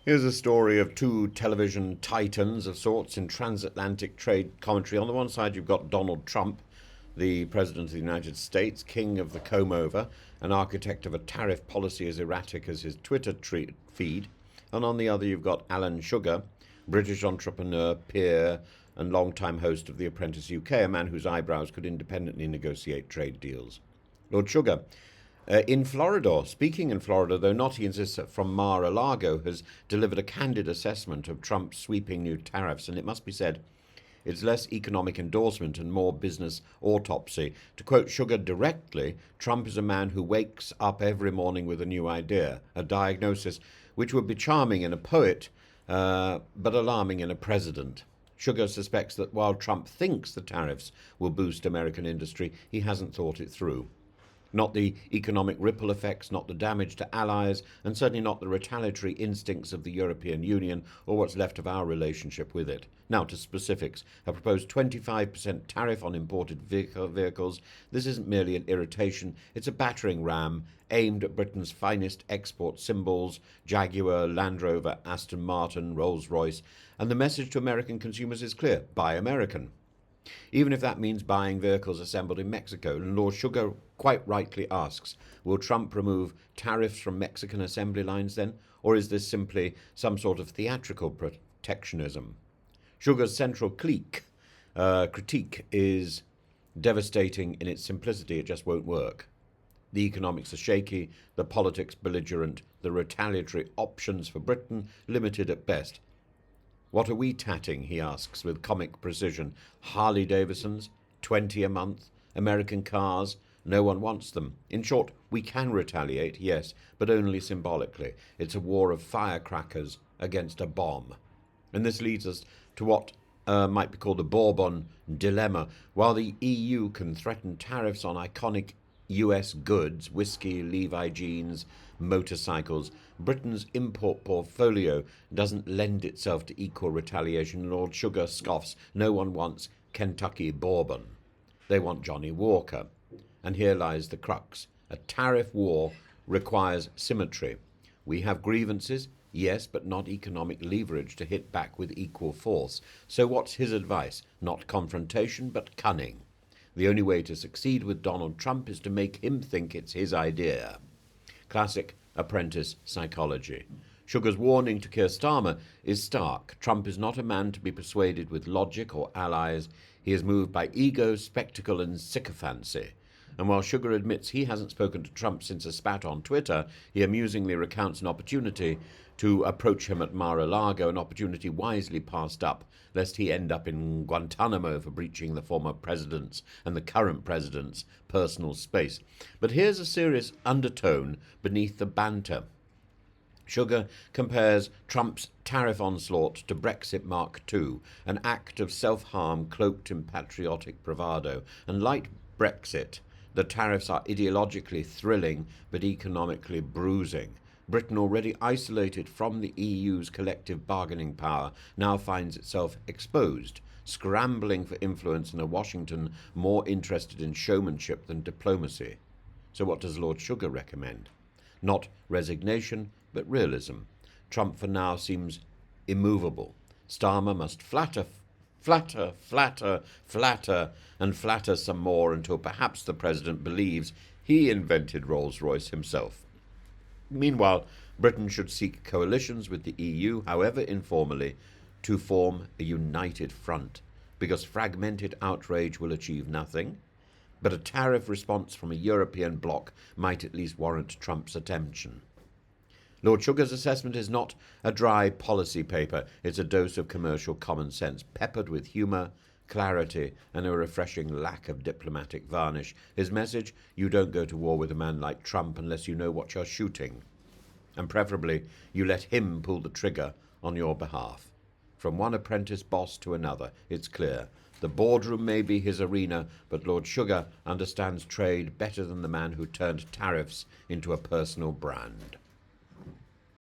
Here's a story of two television titans of sorts in transatlantic trade commentary. On the one side, you've got Donald Trump, the President of the United States, king of the comb over, an architect of a tariff policy as erratic as his Twitter feed. And on the other, you've got Alan Sugar, British entrepreneur, peer, and long-time host of The Apprentice UK, a man whose eyebrows could independently negotiate trade deals. Lord Sugar, in Florida, speaking in Florida, though not, he insists that from Mar-a-Lago, has delivered a candid assessment of Trump's sweeping new tariffs, and it must be said, it's less economic endorsement and more business autopsy. To quote Sugar directly, Trump is a man who wakes up every morning with a new idea, a diagnosis which would be charming in a poet, but alarming in a president. Sugar suspects that while Trump thinks the tariffs will boost American industry, he hasn't thought it through. Not the economic ripple effects, not the damage to allies, and certainly not the retaliatory instincts of the European Union or what's left of our relationship with it. Now to specifics. A proposed 25% tariff on imported vehicles. This isn't merely an irritation, it's a battering ram aimed at Britain's finest export symbols, Jaguar, Land Rover, Aston Martin, Rolls-Royce, and the message to American consumers is clear: buy American. Even if that means buying vehicles assembled in Mexico. And Lord Sugar quite rightly asks, will Trump remove tariffs from Mexican assembly lines then? Or is this simply some sort of theatrical protectionism? Sugar's central critique is devastating in its simplicity. It just won't work. The economics are shaky, the politics belligerent, the retaliatory options for Britain limited at best. What are we tatting, he asks with comic precision. Harley Davidsons, 20 a month, American cars, no one wants them. In short, we can retaliate, yes, but only symbolically. It's a war of firecrackers against a bomb. And this leads us to what might be called the Bourbon dilemma. While the EU can threaten tariffs on iconic US goods, whiskey, Levi jeans, motorcycles, Britain's import portfolio doesn't lend itself to equal retaliation. Lord Sugar scoffs. No one wants Kentucky Bourbon. They want Johnny Walker. And here lies the crux. A tariff war requires symmetry. We have grievances, yes, but not economic leverage to hit back with equal force. So what's his advice? Not confrontation, but cunning. The only way to succeed with Donald Trump is to make him think it's his idea. Classic Apprentice psychology. Sugar's warning to Keir Starmer is stark. Trump is not a man to be persuaded with logic or allies. He is moved by ego, spectacle, and sycophancy. And while Sugar admits he hasn't spoken to Trump since a spat on Twitter, he amusingly recounts an opportunity to approach him at Mar-a-Lago, an opportunity wisely passed up, lest he end up in Guantanamo for breaching the former president's and the current president's personal space. But here's a serious undertone beneath the banter. Sugar compares Trump's tariff onslaught to Brexit Mark II, an act of self-harm cloaked in patriotic bravado. And like Brexit, the tariffs are ideologically thrilling but economically bruising. Britain, already isolated from the EU's collective bargaining power, now finds itself exposed, scrambling for influence in a Washington more interested in showmanship than diplomacy. So what does Lord Sugar recommend? Not resignation, but realism. Trump for now seems immovable. Starmer must flatter, and flatter some more until perhaps the president believes he invented Rolls-Royce himself. Meanwhile, Britain should seek coalitions with the EU, however informally, to form a united front, because fragmented outrage will achieve nothing, but a tariff response from a European bloc might at least warrant Trump's attention. Lord Sugar's assessment is not a dry policy paper. It's a dose of commercial common sense, peppered with humour, clarity, and a refreshing lack of diplomatic varnish. His message: you don't go to war with a man like Trump unless you know what you're shooting. And preferably, you let him pull the trigger on your behalf. From one apprentice boss to another, it's clear. The boardroom may be his arena, but Lord Sugar understands trade better than the man who turned tariffs into a personal brand.